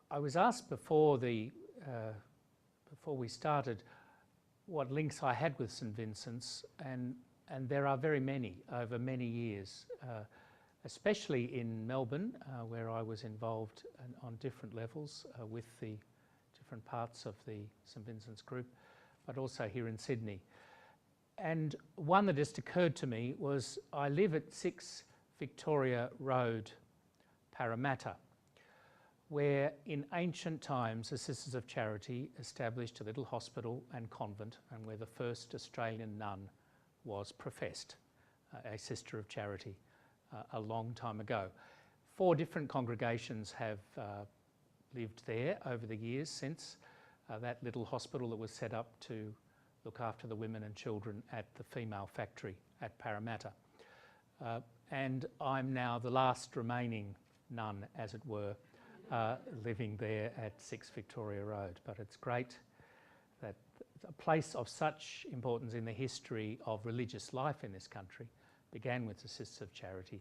I was asked before we started what links I had with St Vincent's, and there are very many over many years, especially in Melbourne, where I was involved on different levels with the different parts of the St Vincent's group, but also here in Sydney. And one that just occurred to me was I live at 6 Victoria Road, Parramatta, where in ancient times the Sisters of Charity established a little hospital and convent, and where the first Australian nun was professed, a Sister of Charity, a long time ago. 4 different congregations have lived there over the years since that little hospital that was set up to look after the women and children at the female factory at Parramatta. And I'm now the last remaining nun, as it were, living there at 6 Victoria Road. But it's great that a place of such importance in the history of religious life in this country began with the Sisters of Charity,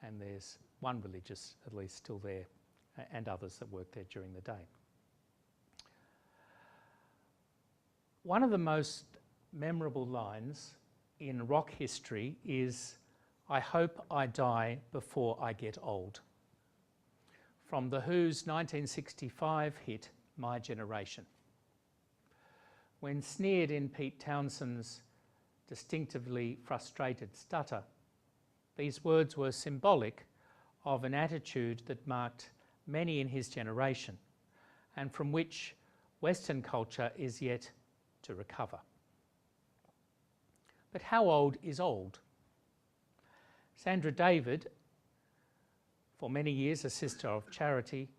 and there's one religious at least still there, and others that work there during the day. One of the most memorable lines in rock history is, "I hope I die before I get old," from The Who's 1965 hit, My Generation. When sneered in Pete Townshend's distinctively frustrated stutter, these words were symbolic of an attitude that marked many in his generation, and from which Western culture is yet to recover. But how old is old? Sandra David, for many years a Sister of Charity,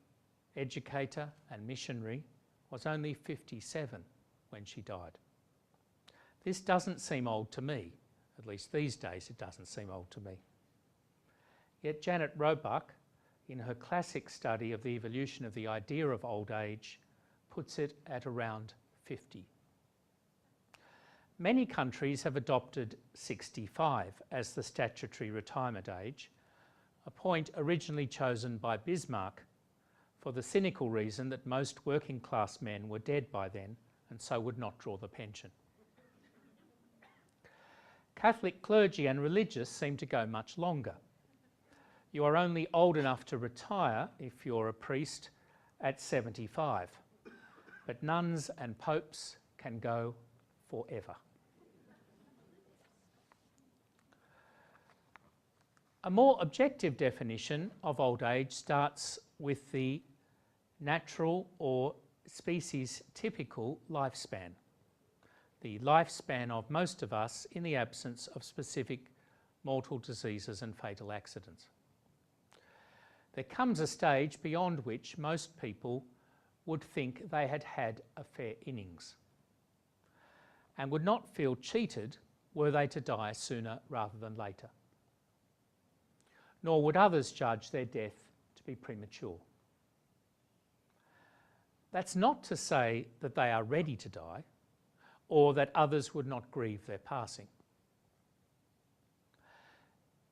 educator and missionary, was only 57 when she died. This doesn't seem old to me, at least these days it doesn't seem old to me. Yet Janet Roebuck, in her classic study of the evolution of the idea of old age, puts it at around 50. Many countries have adopted 65 as the statutory retirement age, a point originally chosen by Bismarck for the cynical reason that most working class men were dead by then and so would not draw the pension. Catholic clergy and religious seem to go much longer. You are only old enough to retire if you're a priest at 75, but nuns and popes can go forever. A more objective definition of old age starts with the natural or species-typical lifespan, the lifespan of most of us in the absence of specific mortal diseases and fatal accidents. There comes a stage beyond which most people would think they had had a fair innings and would not feel cheated were they to die sooner rather than later. Nor would others judge their death to be premature. That's not to say that they are ready to die or that others would not grieve their passing.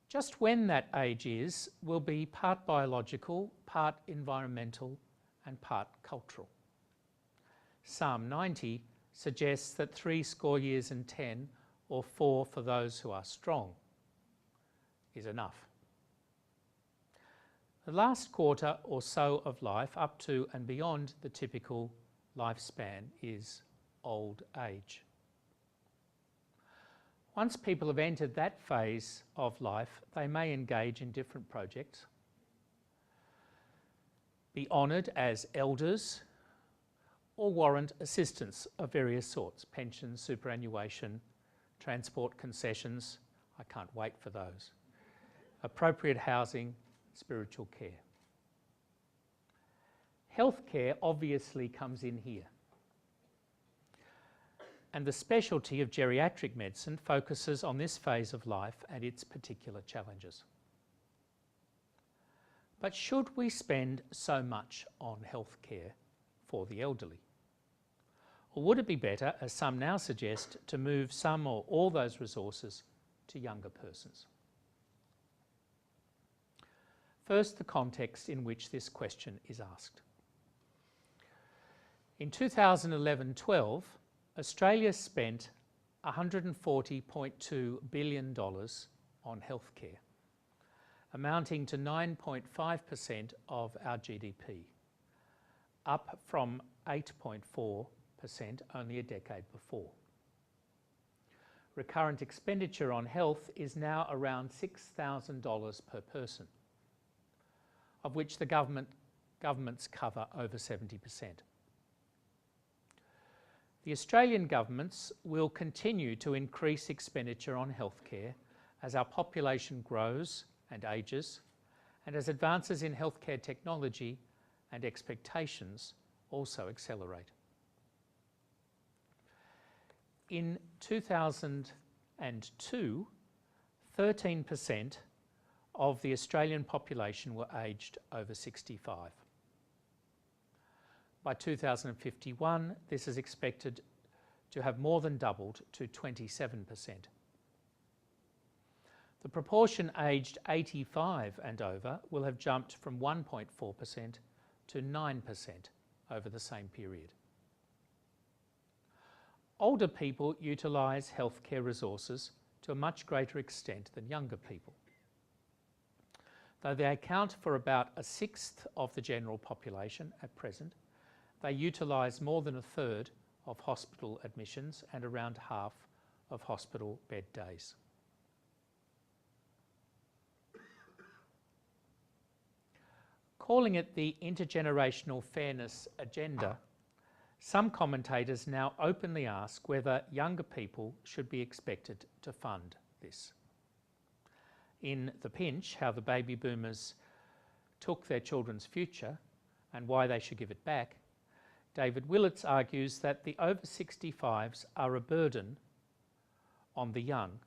Just when that age is will be part biological, part environmental and part cultural. Psalm 90 suggests that 70 years and 10, or 4 for those who are strong, is enough. The last quarter or so of life, up to and beyond the typical lifespan, is old age. Once people have entered that phase of life, they may engage in different projects, be honoured as elders, or warrant assistance of various sorts: pensions, superannuation, transport concessions. I can't wait for those. Appropriate housing, spiritual care. Healthcare obviously comes in here, and the specialty of geriatric medicine focuses on this phase of life and its particular challenges. But should we spend so much on healthcare for the elderly? Or would it be better, as some now suggest, to move some or all those resources to younger persons? First, the context in which this question is asked. In 2011-12, Australia spent $140.2 billion on healthcare, amounting to 9.5% of our GDP, up from 8.4% only a decade before. Recurrent expenditure on health is now around $6,000 per person, of which the governments cover over 70%. The Australian governments will continue to increase expenditure on healthcare as our population grows and ages, and as advances in healthcare technology and expectations also accelerate. In 2002, 13% of the Australian population were aged over 65. By 2051, this is expected to have more than doubled to 27%. The proportion aged 85 and over will have jumped from 1.4% to 9% over the same period. Older people utilise healthcare resources to a much greater extent than younger people. Though they account for about a sixth of the general population at present, they utilise more than a third of hospital admissions and around half of hospital bed days. Calling it the intergenerational fairness agenda, some commentators now openly ask whether younger people should be expected to fund this. In The Pinch, How the Baby Boomers Took Their Children's Future and Why They Should Give It Back, David Willits argues that the over 65s are a burden on the young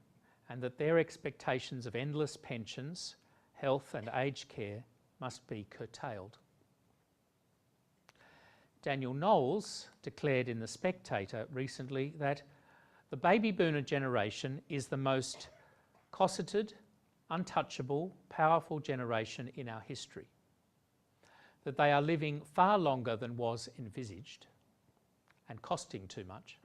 and that their expectations of endless pensions, health and aged care must be curtailed. Daniel Knowles declared in The Spectator recently that the baby boomer generation is the most cosseted, untouchable, powerful generation in our history, that they are living far longer than was envisaged and costing too much,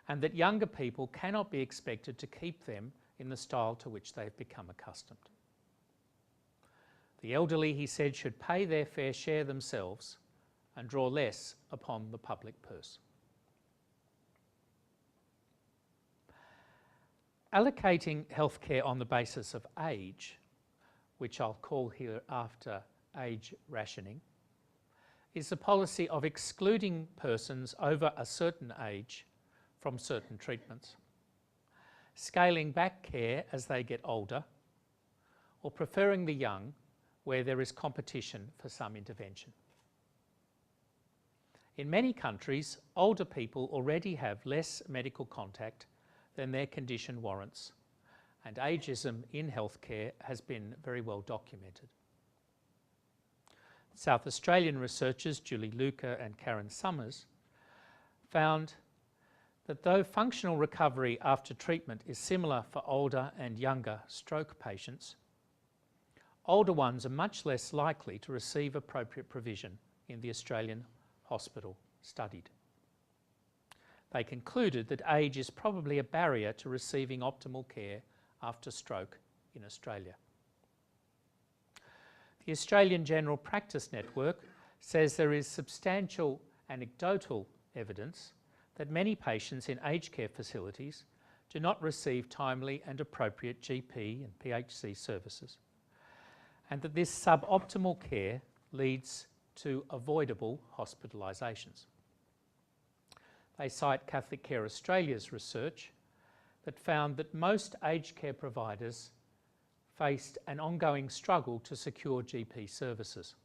and that younger people cannot be expected to keep them in the style to which they have become accustomed. The elderly, he said, should pay their fair share themselves and draw less upon the public purse. Allocating healthcare on the basis of age, which I'll call hereafter age rationing, is the policy of excluding persons over a certain age from certain treatments, scaling back care as they get older, or preferring the young where there is competition for some intervention. In many countries, older people already have less medical contact than their condition warrants, and ageism in healthcare has been very well documented. South Australian researchers Julie Luca and Karen Summers found that though functional recovery after treatment is similar for older and younger stroke patients, older ones are much less likely to receive appropriate provision in the Australian hospital studied. They concluded that age is probably a barrier to receiving optimal care after stroke in Australia. The Australian General Practice Network says there is substantial anecdotal evidence that many patients in aged care facilities do not receive timely and appropriate GP and PHC services, and that this suboptimal care leads to avoidable hospitalisations. They cite Catholic Care Australia's research that found that most aged care providers faced an ongoing struggle to secure GP services,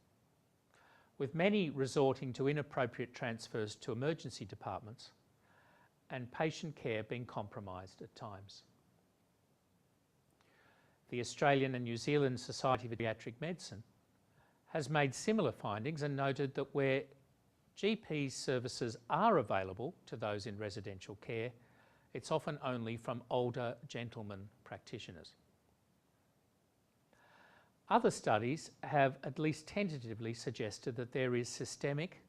with many resorting to inappropriate transfers to emergency departments and patient care being compromised at times. The Australian and New Zealand Society of Paediatric Medicine has made similar findings and noted that where GP services are available to those in residential care, it's often only from older gentlemen practitioners. Other studies have at least tentatively suggested that there is systemic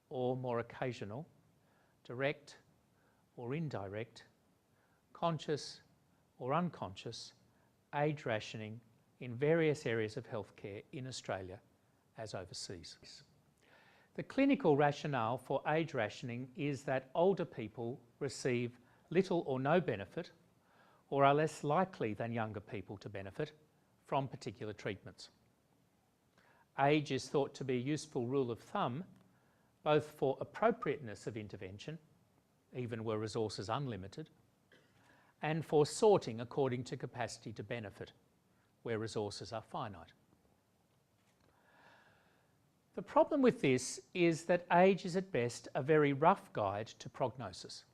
or more occasional, direct or indirect, conscious or unconscious age rationing in various areas of healthcare in Australia as overseas. The clinical rationale for age rationing is that older people receive little or no benefit, or are less likely than younger people to benefit from particular treatments. Age is thought to be a useful rule of thumb, both for appropriateness of intervention, even were resources unlimited, and for sorting according to capacity to benefit, where resources are finite. The problem with this is that age is at best a very rough guide to prognosis.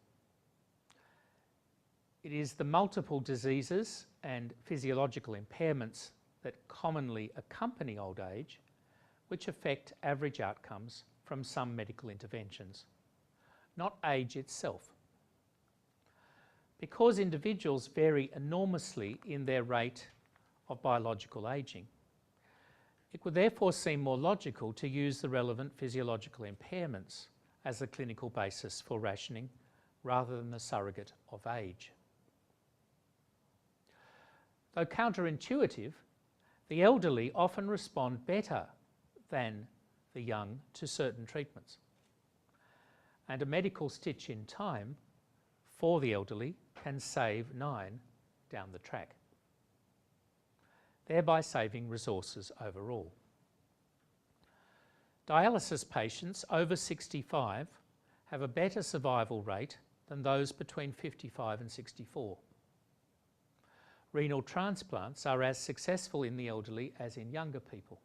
It is the multiple diseases and physiological impairments that commonly accompany old age which affect average outcomes from some medical interventions, not age itself. Because individuals vary enormously in their rate of biological ageing, it would therefore seem more logical to use the relevant physiological impairments as a clinical basis for rationing rather than the surrogate of age. Though counterintuitive, the elderly often respond better than the young to certain treatments, and a medical stitch in time for the elderly can save 9 down the track, thereby saving resources overall. Dialysis patients over 65 have a better survival rate than those between 55 and 64. Renal transplants are as successful in the elderly as in younger people.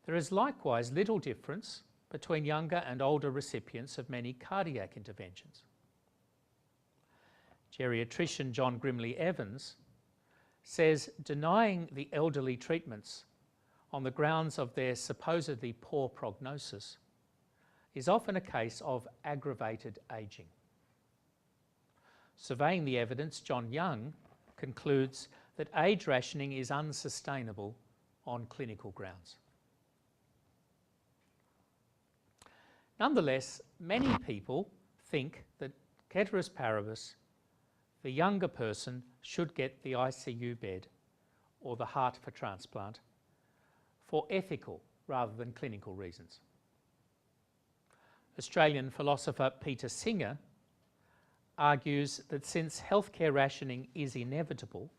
There is likewise little difference between younger and older recipients of many cardiac interventions. Geriatrician John Grimley Evans says denying the elderly treatments on the grounds of their supposedly poor prognosis is often a case of aggravated ageing. Surveying the evidence, John Young concludes that age rationing is unsustainable on clinical grounds. Nonetheless, many people think that ceteris paribus, the younger person should get the ICU bed or the heart for transplant for ethical rather than clinical reasons. Australian philosopher Peter Singer argues that since healthcare rationing is inevitable,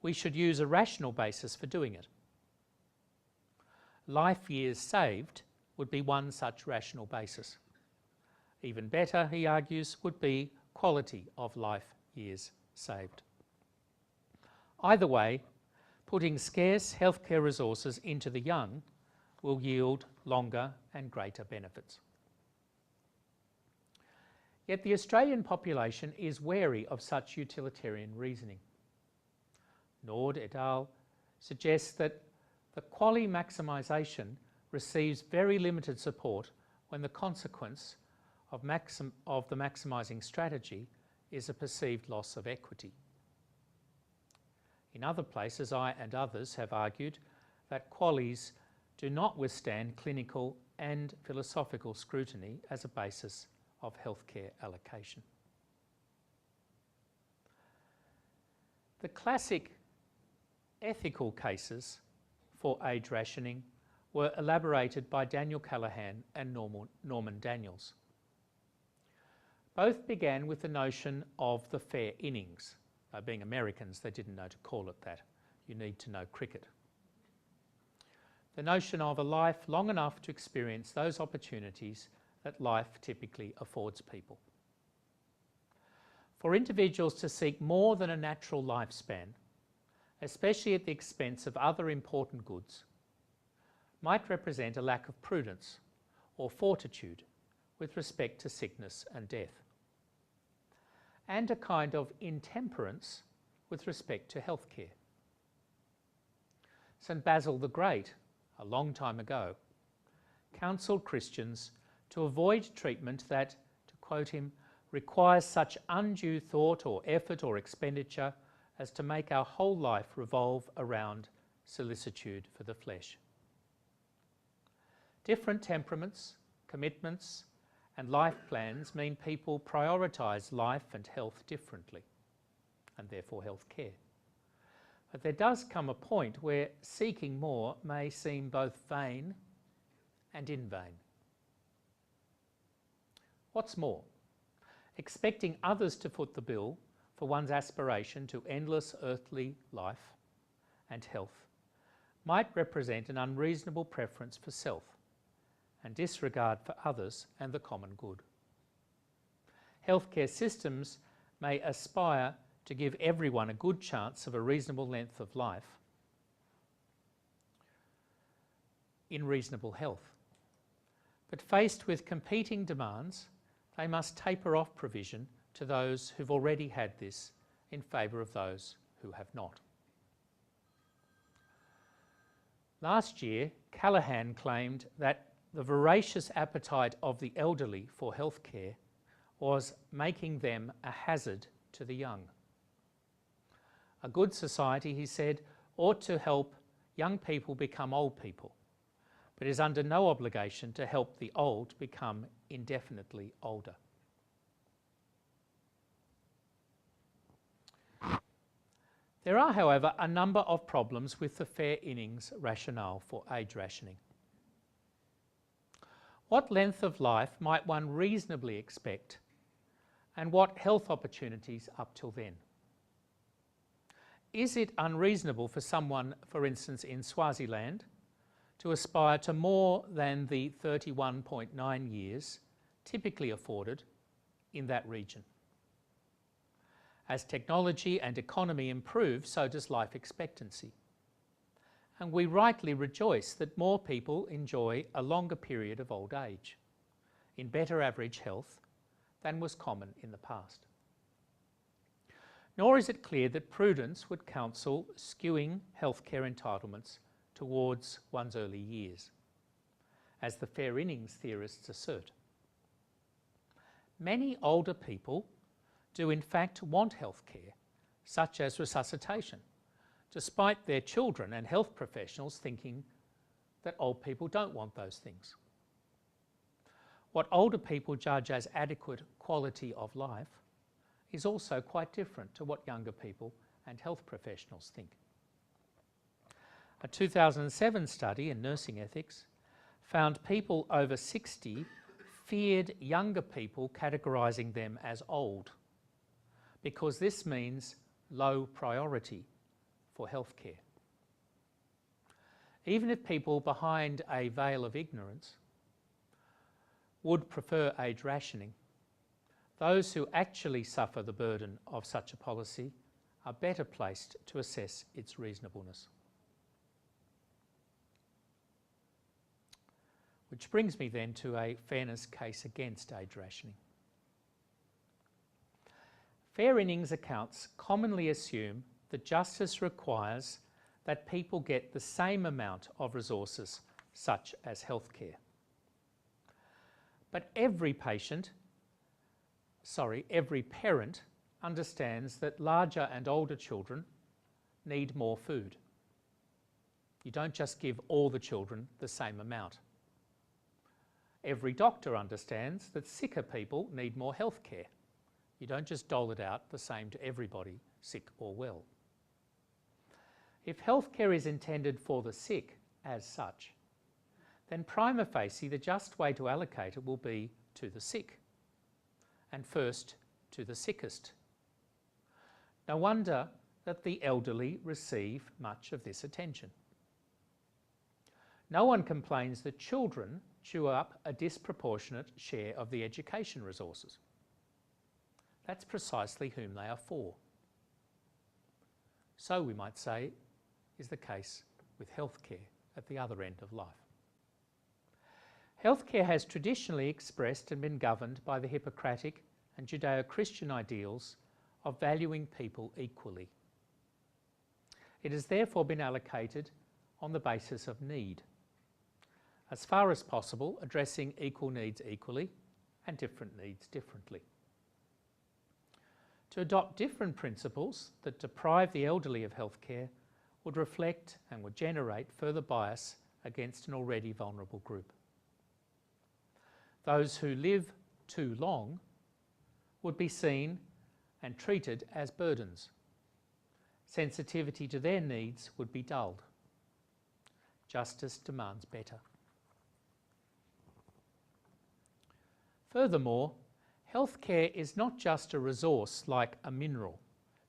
we should use a rational basis for doing it. Life years saved would be one such rational basis. Even better, he argues, would be quality of life years saved. Either way, putting scarce healthcare resources into the young will yield longer and greater benefits. Yet the Australian population is wary of such utilitarian reasoning. Nord et al. Suggests that the quality maximisation receives very limited support when the consequence of the maximising strategy is a perceived loss of equity. In other places, I and others have argued that qualities do not withstand clinical and philosophical scrutiny as a basis of healthcare allocation. The classic ethical cases for age rationing were elaborated by Daniel Callaghan and Norman Daniels. Both began with the notion of the fair innings. Being Americans, they didn't know to call it that. You need to know cricket. The notion of a life long enough to experience those opportunities that life typically affords people. For individuals to seek more than a natural lifespan, especially at the expense of other important goods, might represent a lack of prudence or fortitude with respect to sickness and death, and a kind of intemperance with respect to healthcare. St. Basil the Great, a long time ago, counselled Christians to avoid treatment that, to quote him, requires such undue thought or effort or expenditure as to make our whole life revolve around solicitude for the flesh. Different temperaments, commitments, and life plans mean people prioritise life and health differently, and therefore health care. But there does come a point where seeking more may seem both vain and in vain. What's more, expecting others to foot the bill for one's aspiration to endless earthly life and health might represent an unreasonable preference for self and disregard for others and the common good. Healthcare systems may aspire to give everyone a good chance of a reasonable length of life in reasonable health. But faced with competing demands, they must taper off provision to those who've already had this in favour of those who have not. Last year, Callaghan claimed that the voracious appetite of the elderly for healthcare was making them a hazard to the young. A good society, he said, ought to help young people become old people, but is under no obligation to help the old become indefinitely older. There are, however, a number of problems with the fair innings rationale for age rationing. What length of life might one reasonably expect, and what health opportunities up till then? Is it unreasonable for someone, for instance in Swaziland, to aspire to more than the 31.9 years typically afforded in that region? As technology and economy improve, so does life expectancy. And we rightly rejoice that more people enjoy a longer period of old age, in better average health than was common in the past. Nor is it clear that prudence would counsel skewing healthcare entitlements towards one's early years, as the fair innings theorists assert. Many older people do in fact want healthcare, such as resuscitation, despite their children and health professionals thinking that old people don't want those things. What older people judge as adequate quality of life is also quite different to what younger people and health professionals think. A 2007 study in nursing ethics found people over 60 feared younger people categorising them as old, because this means low priority for healthcare. Even if people behind a veil of ignorance would prefer age rationing, those who actually suffer the burden of such a policy are better placed to assess its reasonableness. Which brings me then to a fairness case against age rationing. Fair innings accounts commonly assume that justice requires that people get the same amount of resources, such as healthcare. But every parent understands that larger and older children need more food. You don't just give all the children the same amount. Every doctor understands that sicker people need more health care. You don't just dole it out the same to everybody, sick or well. If healthcare is intended for the sick as such, then prima facie the just way to allocate it will be to the sick, and first to the sickest. No wonder that the elderly receive much of this attention. No one complains that children chew up a disproportionate share of the education resources. That's precisely whom they are for. So, we might say, is the case with healthcare at the other end of life. Healthcare has traditionally expressed and been governed by the Hippocratic and Judeo-Christian ideals of valuing people equally. It has therefore been allocated on the basis of need, as far as possible addressing equal needs equally and different needs differently. To adopt different principles that deprive the elderly of healthcare would reflect and would generate further bias against an already vulnerable group. those who live too long would be seen and treated as burdens. Sensitivity to their needs would be dulled. Justice demands better. Furthermore, healthcare is not just a resource like a mineral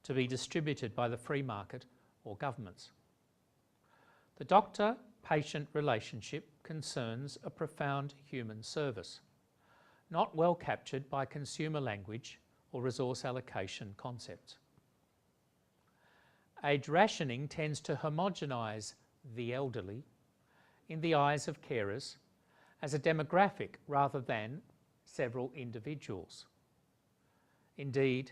to be distributed by the free market or governments. The doctor-patient relationship concerns a profound human service, not well captured by consumer language or resource allocation concepts. Age rationing tends to homogenise the elderly in the eyes of carers as a demographic rather than several individuals. Indeed,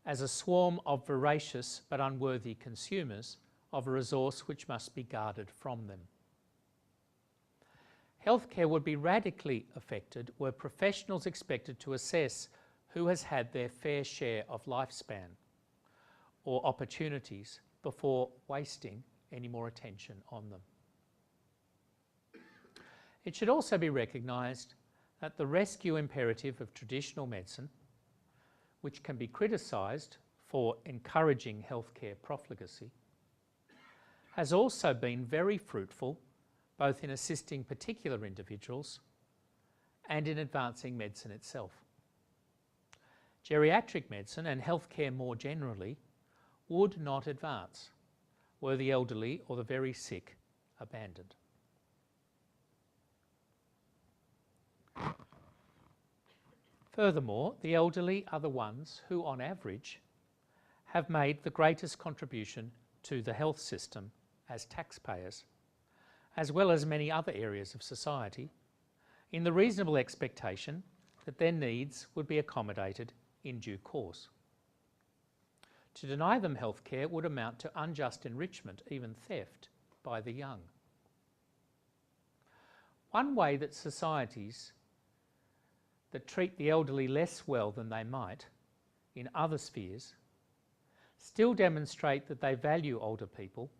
as a swarm of voracious but unworthy consumers of a resource which must be guarded from them. Healthcare would be radically affected were professionals expected to assess who has had their fair share of lifespan or opportunities before wasting any more attention on them. It should also be recognised that the rescue imperative of traditional medicine, which can be criticised for encouraging healthcare profligacy, has also been very fruitful both in assisting particular individuals and in advancing medicine itself. Geriatric medicine and healthcare more generally would not advance were the elderly or the very sick abandoned. Furthermore, the elderly are the ones who, on average, have made the greatest contribution to the health system as taxpayers, as well as many other areas of society, in the reasonable expectation that their needs would be accommodated in due course. To deny them healthcare would amount to unjust enrichment, even theft, by the young. One way that societies that treat the elderly less well than they might in other spheres still demonstrate that they value older people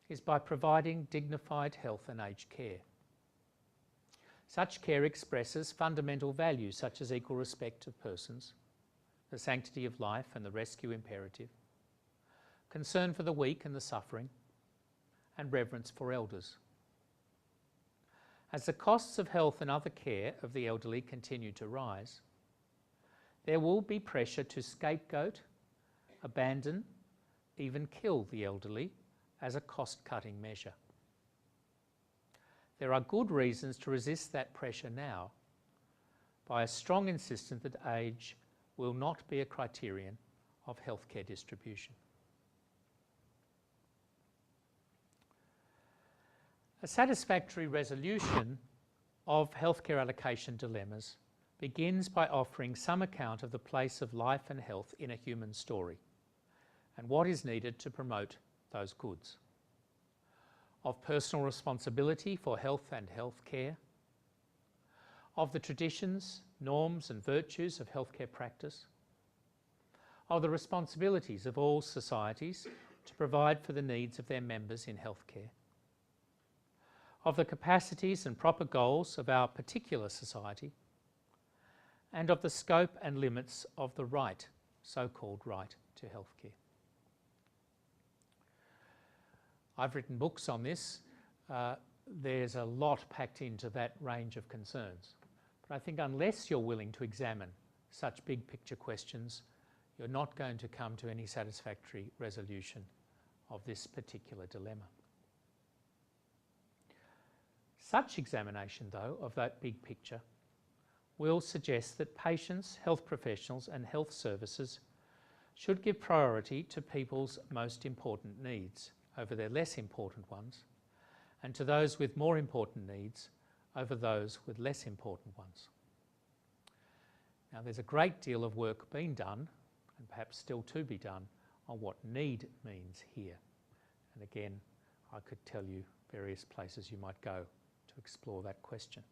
is by providing dignified health and aged care. Such care expresses fundamental values such as equal respect of persons, the sanctity of life and the rescue imperative, concern for the weak and the suffering, and reverence for elders. As the costs of health and other care of the elderly continue to rise, there will be pressure to scapegoat, abandon, even kill the elderly as a cost-cutting measure. There are good reasons to resist that pressure now by a strong insistence that age will not be a criterion of healthcare distribution. A satisfactory resolution of healthcare allocation dilemmas begins by offering some account of the place of life and health in a human story and what is needed to promote those goods, of personal responsibility for health and healthcare, of the traditions, norms and virtues of healthcare practice, of the responsibilities of all societies to provide for the needs of their members in healthcare, of the capacities and proper goals of our particular society, and of the scope and limits of the right, so-called right to healthcare. I've written books on this. There's a lot packed into that range of concerns. But I think unless you're willing to examine such big picture questions, you're not going to come to any satisfactory resolution of this particular dilemma. Such examination, though, of that big picture will suggest that patients, health professionals and health services should give priority to people's most important needs over their less important ones, and to those with more important needs over those with less important ones. Now, there's a great deal of work being done, and perhaps still to be done, on what need means here. And again, I could tell you various places you might go to explore that question.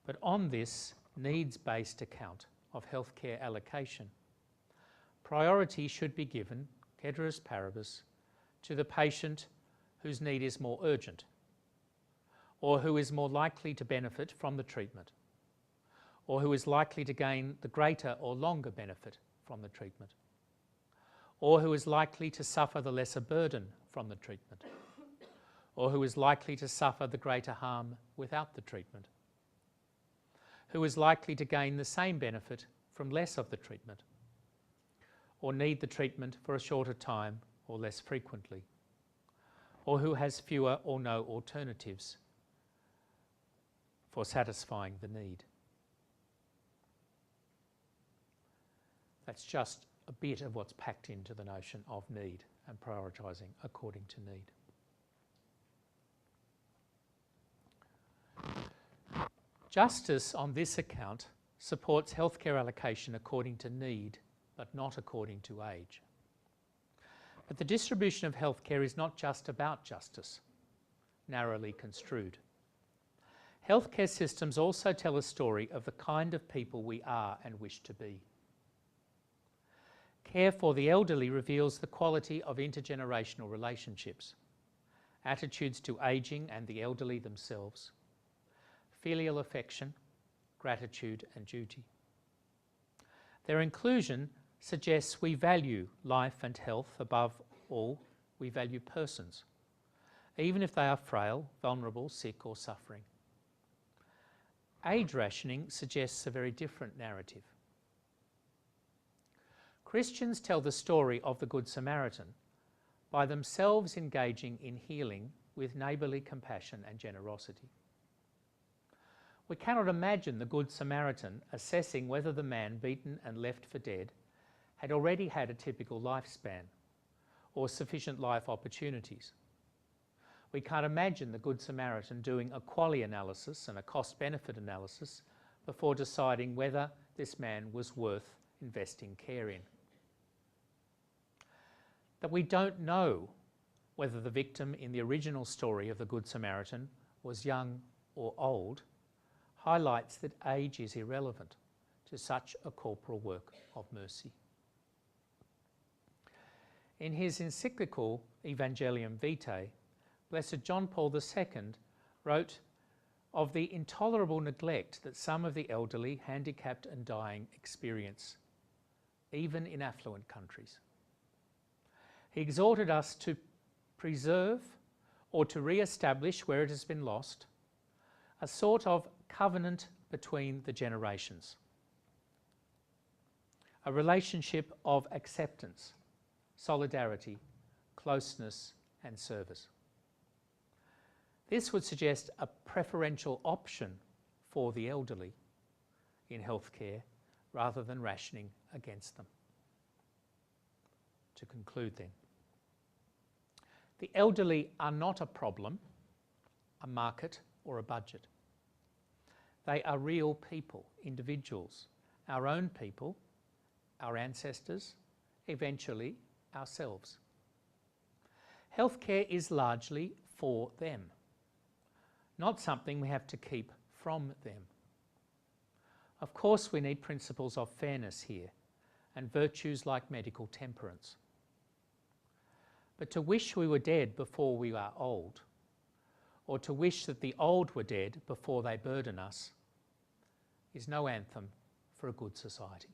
But on this needs-based account of healthcare allocation, priority should be given, ceteris paribus, to the patient whose need is more urgent, or who is more likely to benefit from the treatment, or who is likely to gain the greater or longer benefit from the treatment, or who is likely to suffer the lesser burden from the treatment, or who is likely to suffer the greater harm without the treatment, who is likely to gain the same benefit from less of the treatment, or need the treatment for a shorter time or less frequently, or who has fewer or no alternatives for satisfying the need. That's just a bit of what's packed into the notion of need and prioritising according to need. Justice on this account supports healthcare allocation according to need, but not according to age. But the distribution of healthcare is not just about justice, narrowly construed. Healthcare systems also tell a story of the kind of people we are and wish to be. Care for the elderly reveals the quality of intergenerational relationships, attitudes to ageing and the elderly themselves, filial affection, gratitude and duty. Their inclusion suggests we value life and health. Above all, we value persons, even if they are frail, vulnerable, sick or suffering. Age rationing suggests a very different narrative. Christians tell the story of the Good Samaritan by themselves engaging in healing with neighbourly compassion and generosity. We cannot imagine the Good Samaritan assessing whether the man beaten and left for dead had already had a typical lifespan or sufficient life opportunities. We can't imagine the Good Samaritan doing a QALY analysis and a cost-benefit analysis before deciding whether this man was worth investing care in. That we don't know whether the victim in the original story of the Good Samaritan was young or old highlights that age is irrelevant to such a corporal work of mercy. In his encyclical Evangelium Vitae, Blessed John Paul II wrote of the intolerable neglect that some of the elderly, handicapped and dying experience, even in affluent countries. He exhorted us to preserve or to re-establish where it has been lost a sort of covenant between the generations, a relationship of acceptance, solidarity, closeness and service. This would suggest a preferential option for the elderly in healthcare rather than rationing against them. To conclude then, the elderly are not a problem, a market or a budget. They are real people, individuals, our own people, our ancestors, eventually ourselves. Healthcare is largely for them, not something we have to keep from them. Of course, we need principles of fairness here and virtues like medical temperance. But to wish we were dead before we are old, or to wish that the old were dead before they burden us, is no anthem for a good society.